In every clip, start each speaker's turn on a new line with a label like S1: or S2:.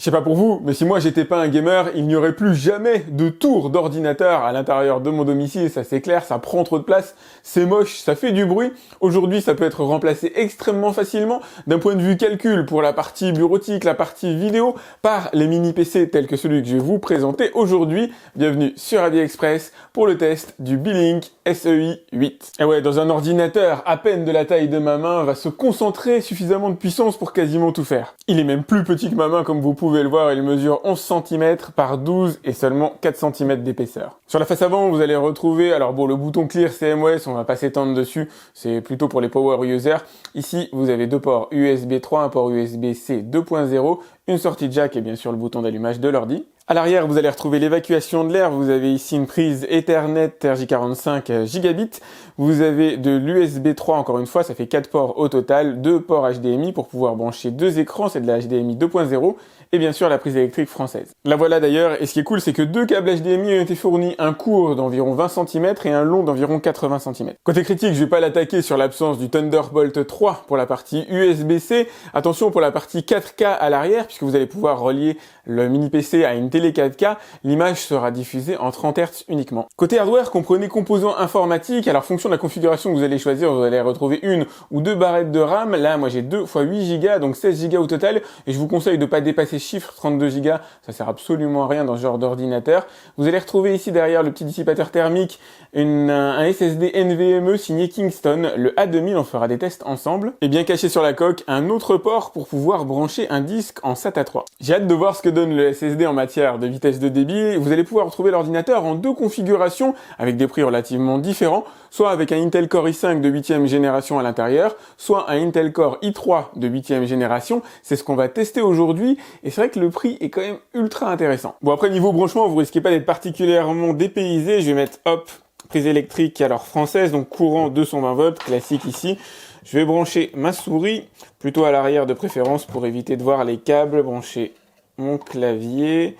S1: Je sais pas pour vous, mais si moi j'étais pas un gamer, il n'y aurait plus jamais de tour d'ordinateur à l'intérieur de mon domicile, ça c'est clair, ça prend trop de place, c'est moche, ça fait du bruit. Aujourd'hui, ça peut être remplacé extrêmement facilement d'un point de vue calcul pour la partie bureautique, la partie vidéo, par les mini PC tels que celui que je vais vous présenter aujourd'hui. Bienvenue sur AliExpress pour le test du Beelink SEI 8. Et ouais, dans un ordinateur à peine de la taille de ma main, va se concentrer suffisamment de puissance pour quasiment tout faire. Il est même plus petit que ma main comme vous pouvez le voir, il mesure 11 cm par 12 et seulement 4 cm d'épaisseur. Sur la face avant, vous allez retrouver, alors bon, le bouton Clear CMOS, on va pas s'étendre dessus, c'est plutôt pour les power users. Ici, vous avez deux ports USB 3, un port USB-C 2.0, une sortie jack et bien sûr le bouton d'allumage de l'ordi. À l'arrière, vous allez retrouver l'évacuation de l'air. Vous avez ici une prise Ethernet RJ45 gigabits. Vous avez de l'USB 3, encore une fois, ça fait 4 ports au total, 2 ports HDMI pour pouvoir brancher 2 écrans, c'est de la HDMI 2.0, et bien sûr la prise électrique française. La voilà d'ailleurs, et ce qui est cool, c'est que 2 câbles HDMI ont été fournis, un court d'environ 20 cm et un long d'environ 80 cm. Côté critique, je vais pas l'attaquer sur l'absence du Thunderbolt 3 pour la partie USB-C. Attention pour la partie 4K à l'arrière, puisque vous allez pouvoir relier le mini PC à une télé 4K, l'image sera diffusée en 30 Hz uniquement. Côté hardware, comprenez composants informatiques. Alors, fonction de la configuration que vous allez choisir, vous allez retrouver une ou deux barrettes de RAM. Là, moi, j'ai 2 x 8 Go, donc 16 Go au total. Et je vous conseille de pas dépasser ce chiffre, 32 Go. Ça sert absolument à rien dans ce genre d'ordinateur. Vous allez retrouver ici derrière le petit dissipateur thermique un SSD NVMe signé Kingston. Le A2000, on fera des tests ensemble. Et bien caché sur la coque, un autre port pour pouvoir brancher un disque en SATA 3. J'ai hâte de voir ce que donne le SSD en matière de vitesse de débit. Vous allez pouvoir retrouver l'ordinateur en deux configurations avec des prix relativement différents, soit avec un Intel Core i5 de 8e génération à l'intérieur, soit un Intel Core i3 de 8e génération. C'est ce qu'on va tester aujourd'hui et c'est vrai que le prix est quand même ultra intéressant. Bon, après niveau branchement, vous risquez pas d'être particulièrement dépaysé. Je vais mettre hop, prise électrique alors française, donc courant 220 volts, classique ici. Je vais brancher ma souris, plutôt à l'arrière de préférence pour éviter de voir les câbles, brancher mon clavier,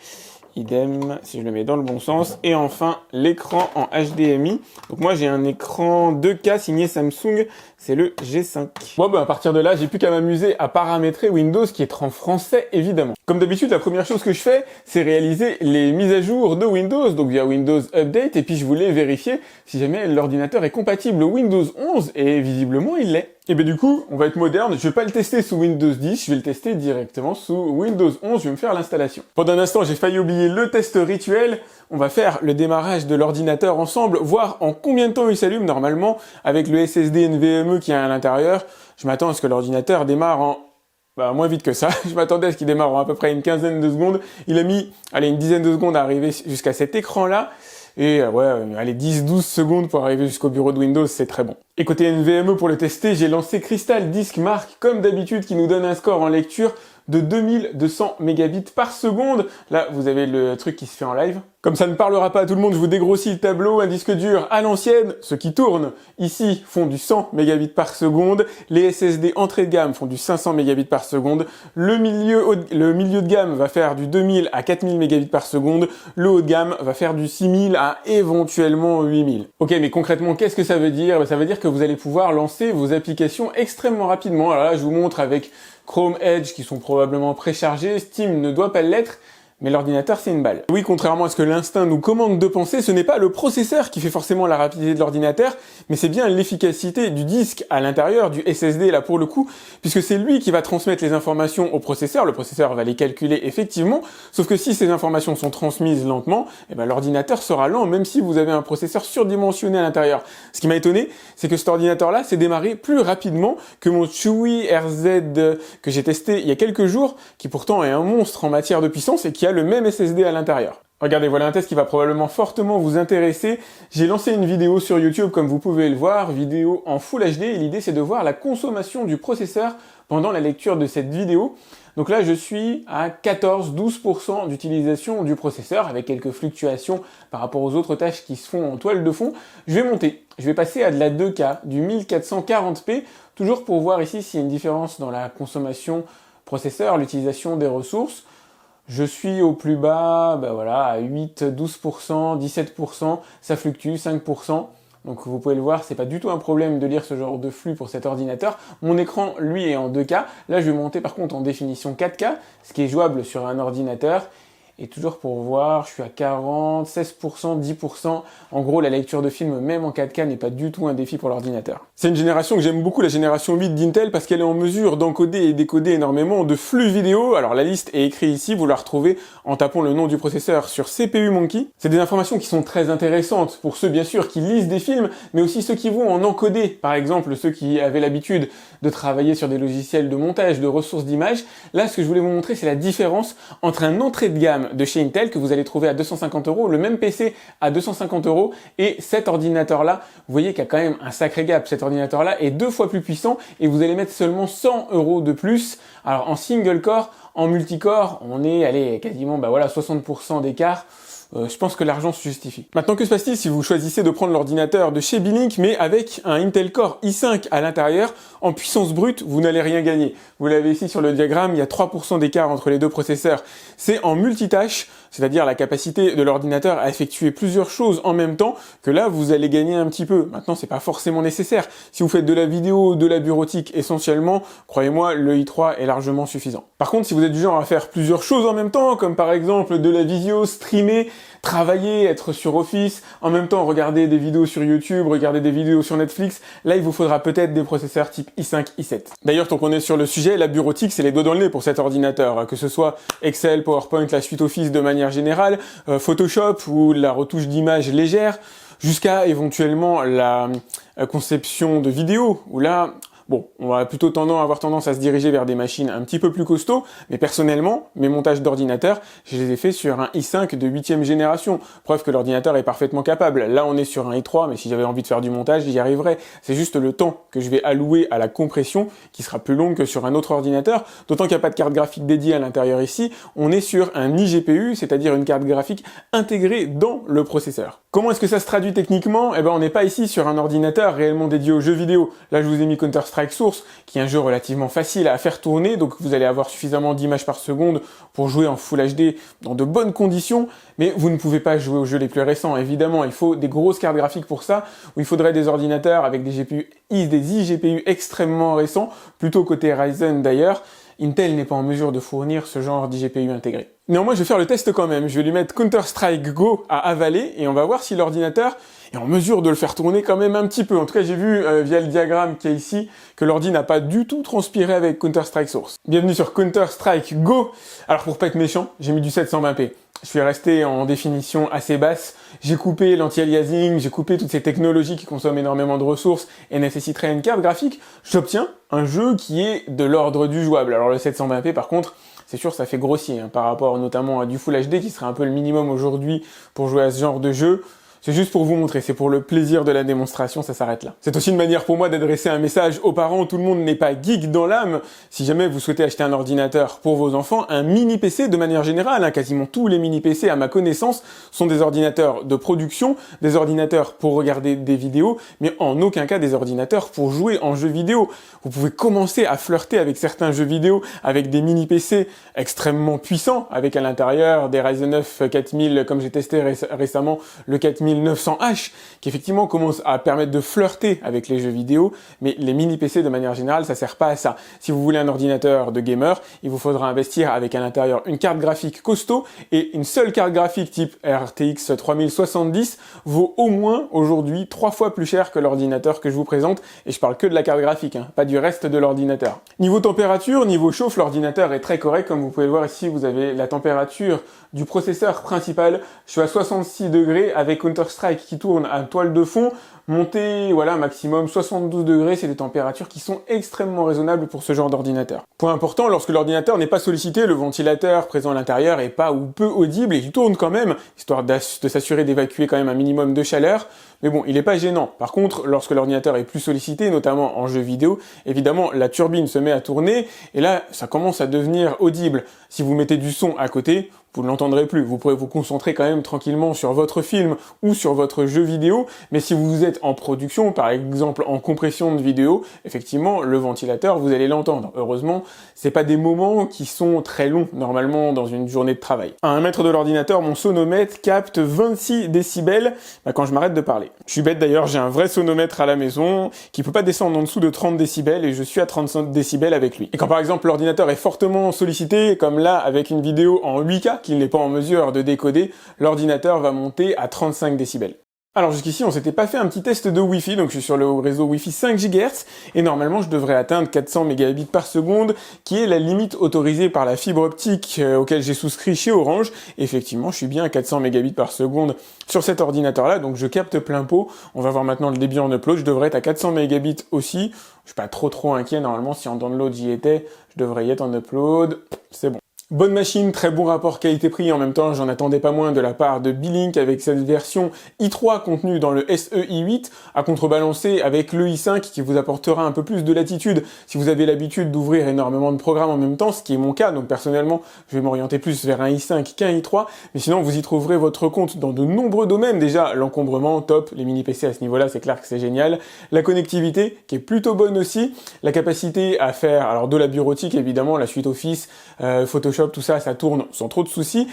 S1: idem si je le mets dans le bon sens, et enfin l'écran en HDMI. Donc moi j'ai un écran 2K signé Samsung, c'est le G5. Bon ben à partir de là, j'ai plus qu'à m'amuser à paramétrer Windows qui est en français évidemment. Comme d'habitude, la première chose que je fais, c'est réaliser les mises à jour de Windows, donc via Windows Update, et puis je voulais vérifier si jamais l'ordinateur est compatible Windows 11, et visiblement il l'est. Et bien du coup, on va être moderne, je vais pas le tester sous Windows 10, je vais le tester directement sous Windows 11, je vais me faire l'installation. Pendant un instant, j'ai failli oublier le test rituel, on va faire le démarrage de l'ordinateur ensemble, voir en combien de temps il s'allume normalement avec le SSD NVMe qui est à l'intérieur. Je m'attends à ce que l'ordinateur démarre en moins vite que ça. Je m'attendais à ce qu'il démarre en à peu près une quinzaine de secondes. Il a mis, une dizaine de secondes à arriver jusqu'à cet écran-là. Et 10-12 secondes pour arriver jusqu'au bureau de Windows, c'est très bon. Et côté NVMe, pour le tester, j'ai lancé Crystal Disk Mark, comme d'habitude, qui nous donne un score en lecture de 2200 mégabits par seconde. Là, vous avez le truc qui se fait en live. Comme ça ne parlera pas à tout le monde, je vous dégrossis le tableau. Un disque dur à l'ancienne, ceux qui tournent ici font du 100 mégabits par seconde. Les SSD entrée de gamme font du 500 mégabits par seconde. Le milieu de gamme va faire du 2000 à 4000 mégabits par seconde. Le haut de gamme va faire du 6000 à éventuellement 8000. Ok, mais concrètement, qu'est-ce que ça veut dire? Ça veut dire que vous allez pouvoir lancer vos applications extrêmement rapidement. Alors là, je vous montre avec Chrome, Edge qui sont probablement préchargés. Steam ne doit pas l'être. Mais l'ordinateur, c'est une balle. Oui, contrairement à ce que l'instinct nous commande de penser, ce n'est pas le processeur qui fait forcément la rapidité de l'ordinateur, mais c'est bien l'efficacité du disque à l'intérieur, du SSD là pour le coup, puisque c'est lui qui va transmettre les informations au processeur. Le processeur va les calculer effectivement, sauf que si ces informations sont transmises lentement, l'ordinateur sera lent, même si vous avez un processeur surdimensionné à l'intérieur. Ce qui m'a étonné, c'est que cet ordinateur-là s'est démarré plus rapidement que mon Chewy RZ que j'ai testé il y a quelques jours, qui pourtant est un monstre en matière de puissance et qui a le même SSD à l'intérieur. Regardez, voilà un test qui va probablement fortement vous intéresser. J'ai lancé une vidéo sur YouTube, comme vous pouvez le voir, vidéo en Full HD, et l'idée c'est de voir la consommation du processeur pendant la lecture de cette vidéo. Donc là, je suis à 14-12% d'utilisation du processeur, avec quelques fluctuations par rapport aux autres tâches qui se font en toile de fond. Je vais monter, je vais passer à de la 2K, du 1440p, toujours pour voir ici s'il y a une différence dans la consommation processeur, l'utilisation des ressources. Je suis au plus bas, à 8, 12%, 17%, ça fluctue, 5%. Donc vous pouvez le voir, c'est pas du tout un problème de lire ce genre de flux pour cet ordinateur. Mon écran, lui, est en 2K. Là, je vais monter par contre en définition 4K, ce qui est jouable sur un ordinateur. Et toujours pour voir, je suis à 40, 16%, 10%. En gros, la lecture de film, même en 4K, n'est pas du tout un défi pour l'ordinateur. C'est une génération que j'aime beaucoup, la génération 8 d'Intel, parce qu'elle est en mesure d'encoder et décoder énormément de flux vidéo. Alors la liste est écrite ici, vous la retrouvez en tapant le nom du processeur sur CPU Monkey. C'est des informations qui sont très intéressantes pour ceux, bien sûr, qui lisent des films, mais aussi ceux qui vont en encoder. Par exemple, ceux qui avaient l'habitude de travailler sur des logiciels de montage, de ressources d'images. Là, ce que je voulais vous montrer, c'est la différence entre un entrée de gamme de chez Intel que vous allez trouver à 250 €, le même PC à 250 € et cet ordinateur-là, vous voyez qu'il y a quand même un sacré gap. Cet ordinateur-là est 2 fois plus puissant et vous allez mettre seulement 100 € de plus. Alors en single core, en multicore, on est allez, quasiment 60% d'écart. Je pense que l'argent se justifie. Maintenant, que se passe-t-il si vous choisissez de prendre l'ordinateur de chez Beelink, mais avec un Intel Core i5 à l'intérieur, en puissance brute, vous n'allez rien gagner. Vous l'avez ici sur le diagramme, il y a 3% d'écart entre les deux processeurs. C'est en multitâche, c'est-à-dire la capacité de l'ordinateur à effectuer plusieurs choses en même temps, que là, vous allez gagner un petit peu. Maintenant, c'est pas forcément nécessaire. Si vous faites de la vidéo, de la bureautique essentiellement, croyez-moi, le i3 est largement suffisant. Par contre, si vous êtes du genre à faire plusieurs choses en même temps, comme par exemple de la visio, streamer, travailler, être sur Office, en même temps regarder des vidéos sur YouTube, regarder des vidéos sur Netflix, là il vous faudra peut-être des processeurs type i5, i7. D'ailleurs, tant qu'on est sur le sujet, la bureautique c'est les doigts dans le nez pour cet ordinateur, que ce soit Excel, PowerPoint, la suite Office de manière générale, Photoshop ou la retouche d'image légère, jusqu'à éventuellement la conception de vidéos, où là, bon, on va plutôt avoir tendance à se diriger vers des machines un petit peu plus costauds, mais personnellement, mes montages d'ordinateur, je les ai faits sur un i5 de 8e génération. Preuve que l'ordinateur est parfaitement capable. Là, on est sur un i3, mais si j'avais envie de faire du montage, j'y arriverais. C'est juste le temps que je vais allouer à la compression qui sera plus long que sur un autre ordinateur, d'autant qu'il n'y a pas de carte graphique dédiée à l'intérieur ici. On est sur un iGPU, c'est-à-dire une carte graphique intégrée dans le processeur. Comment est-ce que ça se traduit techniquement? Eh ben, on n'est pas ici sur un ordinateur réellement dédié aux jeux vidéo. Là, je vous ai mis Counter-Strike Source, qui est un jeu relativement facile à faire tourner, donc vous allez avoir suffisamment d'images par seconde pour jouer en Full HD dans de bonnes conditions, mais vous ne pouvez pas jouer aux jeux les plus récents, évidemment, il faut des grosses cartes graphiques pour ça, où il faudrait des ordinateurs avec des iGPU extrêmement récents, plutôt côté Ryzen d'ailleurs. Intel n'est pas en mesure de fournir ce genre d'iGPU intégré. Néanmoins, je vais faire le test quand même. Je vais lui mettre Counter-Strike Go à avaler et on va voir si l'ordinateur est en mesure de le faire tourner quand même un petit peu. En tout cas, j'ai vu via le diagramme qui est ici que l'ordi n'a pas du tout transpiré avec Counter-Strike Source. Bienvenue sur Counter-Strike Go. Alors pour pas être méchant, j'ai mis du 720p. Je suis resté en définition assez basse. J'ai coupé l'anti-aliasing, j'ai coupé toutes ces technologies qui consomment énormément de ressources et nécessiteraient une carte graphique. J'obtiens un jeu qui est de l'ordre du jouable. Alors le 720p par contre, c'est sûr ça fait grossier par rapport notamment à du Full HD qui serait un peu le minimum aujourd'hui pour jouer à ce genre de jeu. C'est juste pour vous montrer, c'est pour le plaisir de la démonstration, ça s'arrête là. C'est aussi une manière pour moi d'adresser un message aux parents, tout le monde n'est pas geek dans l'âme. Si jamais vous souhaitez acheter un ordinateur pour vos enfants, un mini PC de manière générale, quasiment tous les mini PC à ma connaissance sont des ordinateurs de production, des ordinateurs pour regarder des vidéos, mais en aucun cas des ordinateurs pour jouer en jeux vidéo. Vous pouvez commencer à flirter avec certains jeux vidéo, avec des mini PC extrêmement puissants, avec à l'intérieur des Ryzen 9 4000 comme j'ai testé récemment, le 4900H, qui effectivement commence à permettre de flirter avec les jeux vidéo, mais les mini PC de manière générale, ça sert pas à ça. Si vous voulez un ordinateur de gamer, il vous faudra investir avec à l'intérieur une carte graphique costaud, et une seule carte graphique type RTX 3070 vaut au moins aujourd'hui 3 fois plus cher que l'ordinateur que je vous présente, et je parle que de la carte graphique, pas du reste de l'ordinateur. Niveau température, niveau chauffe, l'ordinateur est très correct, comme vous pouvez le voir ici, vous avez la température du processeur principal, je suis à 66 degrés avec Counter-Strike qui tourne à toile de fond, monter, voilà, maximum 72 degrés, c'est des températures qui sont extrêmement raisonnables pour ce genre d'ordinateur. Point important, lorsque l'ordinateur n'est pas sollicité, le ventilateur présent à l'intérieur est pas ou peu audible et il tourne quand même, histoire de s'assurer d'évacuer quand même un minimum de chaleur, mais bon, il est pas gênant. Par contre, lorsque l'ordinateur est plus sollicité, notamment en jeu vidéo, évidemment, la turbine se met à tourner, et là, ça commence à devenir audible. Si vous mettez du son à côté, vous ne l'entendrez plus. Vous pourrez vous concentrer quand même tranquillement sur votre film ou sur votre jeu vidéo, mais si vous êtes en production, par exemple en compression de vidéo, effectivement, le ventilateur, vous allez l'entendre. Heureusement, c'est pas des moments qui sont très longs, normalement, dans une journée de travail. À 1 mètre de l'ordinateur, mon sonomètre capte 26 décibels quand je m'arrête de parler. Je suis bête d'ailleurs, j'ai un vrai sonomètre à la maison qui peut pas descendre en dessous de 30 décibels et je suis à 35 décibels avec lui. Et quand par exemple l'ordinateur est fortement sollicité, comme là avec une vidéo en 8K qu'il n'est pas en mesure de décoder, l'ordinateur va monter à 35 décibels. Alors jusqu'ici, on s'était pas fait un petit test de Wi-Fi, donc je suis sur le réseau Wi-Fi 5 GHz, et normalement je devrais atteindre 400 mégabits par seconde, qui est la limite autorisée par la fibre optique auquel j'ai souscrit chez Orange. Et effectivement, je suis bien à 400 mégabits par seconde sur cet ordinateur-là, donc je capte plein pot. On va voir maintenant le débit en upload, je devrais être à 400 mégabits aussi. Je suis pas trop inquiet, normalement si en download j'y étais, je devrais y être en upload, c'est bon. Bonne machine, très bon rapport qualité-prix, en même temps j'en attendais pas moins de la part de Beelink avec cette version i3 contenue dans le SE i8 à contrebalancer avec le i5 qui vous apportera un peu plus de latitude si vous avez l'habitude d'ouvrir énormément de programmes en même temps, ce qui est mon cas, donc personnellement je vais m'orienter plus vers un i5 qu'un i3, mais sinon vous y trouverez votre compte dans de nombreux domaines. Déjà l'encombrement, top, les mini PC à ce niveau-là c'est clair que c'est génial, la connectivité qui est plutôt bonne aussi, la capacité à faire alors de la bureautique évidemment, la suite Office, Photoshop, tout ça, ça tourne sans trop de soucis.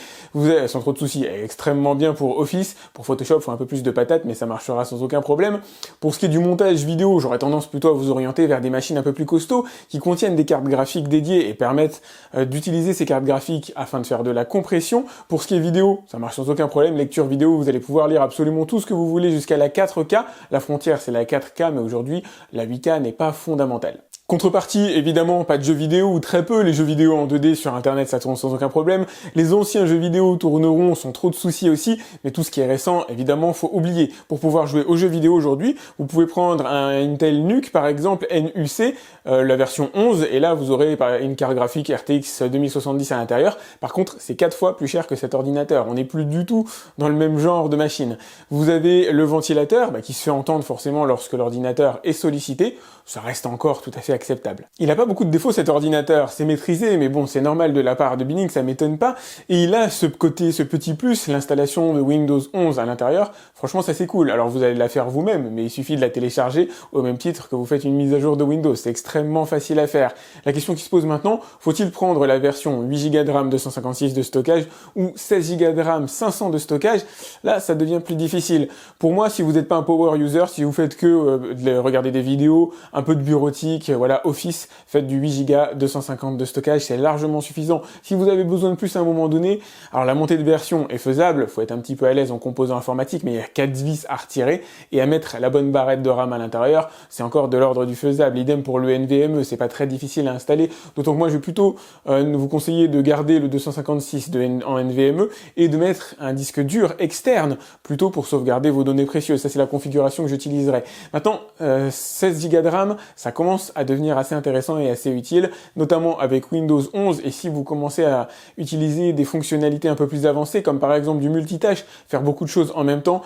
S1: Sans trop de soucis, extrêmement bien pour Office. Pour Photoshop, faut un peu plus de patates, mais ça marchera sans aucun problème. Pour ce qui est du montage vidéo, j'aurais tendance plutôt à vous orienter vers des machines un peu plus costauds, qui contiennent des cartes graphiques dédiées et permettent d'utiliser ces cartes graphiques afin de faire de la compression. Pour ce qui est vidéo, ça marche sans aucun problème. Lecture vidéo, vous allez pouvoir lire absolument tout ce que vous voulez jusqu'à la 4K. La frontière, c'est la 4K, mais aujourd'hui, la 8K n'est pas fondamentale. Contrepartie, évidemment, pas de jeux vidéo ou très peu. Les jeux vidéo en 2D sur Internet, ça tourne sans aucun problème. Les anciens jeux vidéo tourneront sans trop de soucis aussi, mais tout ce qui est récent, évidemment, faut oublier. Pour pouvoir jouer aux jeux vidéo aujourd'hui, vous pouvez prendre un Intel NUC, par exemple, NUC, la version 11, et là, vous aurez une carte graphique RTX 2070 à l'intérieur. Par contre, c'est 4 fois plus cher que cet ordinateur. On n'est plus du tout dans le même genre de machine. Vous avez le ventilateur, qui se fait entendre forcément lorsque l'ordinateur est sollicité. Ça reste encore tout à fait acceptable. Il a pas beaucoup de défauts cet ordinateur, c'est maîtrisé, mais bon, c'est normal de la part de Beelink, ça m'étonne pas. Et il a ce petit plus, l'installation de Windows 11 à l'intérieur, franchement ça c'est cool. Alors vous allez la faire vous-même, mais il suffit de la télécharger au même titre que vous faites une mise à jour de Windows, c'est extrêmement facile à faire. La question qui se pose maintenant, faut-il prendre la version 8 Go de RAM 256 de stockage ou 16 Go de RAM 500 de stockage? Là, ça devient plus difficile. Pour moi, si vous n'êtes pas un power user, si vous faites que regarder des vidéos, un peu de bureautique, voilà, Office, faites du 8 Go 250 de stockage, c'est largement suffisant. Si vous avez besoin de plus à un moment donné, alors la montée de version est faisable, faut être un petit peu à l'aise en composants informatiques, mais il y a 4 vis à retirer et à mettre la bonne barrette de RAM à l'intérieur, c'est encore de l'ordre du faisable. Idem pour le NVMe, c'est pas très difficile à installer, d'autant que moi je vais plutôt vous conseiller de garder le 256 en NVMe et de mettre un disque dur externe, plutôt pour sauvegarder vos données précieuses. Ça c'est la configuration que j'utiliserai. Maintenant, 16 Go de RAM, ça commence à devenir assez intéressant et assez utile, notamment avec Windows 11, et si vous commencez à utiliser des fonctionnalités un peu plus avancées, comme par exemple du multitâche, faire beaucoup de choses en même temps,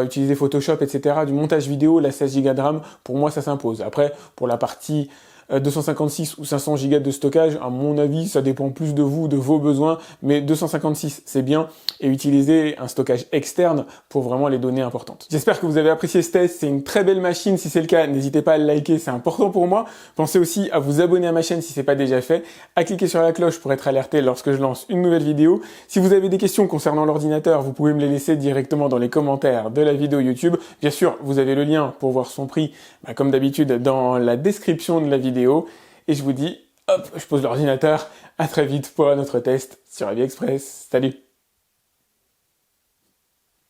S1: utiliser Photoshop, etc., du montage vidéo, la 16 Go de RAM, pour moi ça s'impose. Après, pour la partie 256 ou 500 Go de stockage, à mon avis, ça dépend plus de vous, de vos besoins, mais 256 c'est bien, et utiliser un stockage externe pour vraiment les données importantes. J'espère que vous avez apprécié ce test, c'est une très belle machine, si c'est le cas, n'hésitez pas à le liker, c'est important pour moi. Pensez aussi à vous abonner à ma chaîne si c'est pas déjà fait, à cliquer sur la cloche pour être alerté lorsque je lance une nouvelle vidéo. Si vous avez des questions concernant l'ordinateur, vous pouvez me les laisser directement dans les commentaires de la vidéo YouTube. Bien sûr, vous avez le lien pour voir son prix, comme d'habitude, dans la description de la vidéo. Et je vous dis, hop, je pose l'ordinateur. À très vite pour un autre test sur AliExpress. Salut!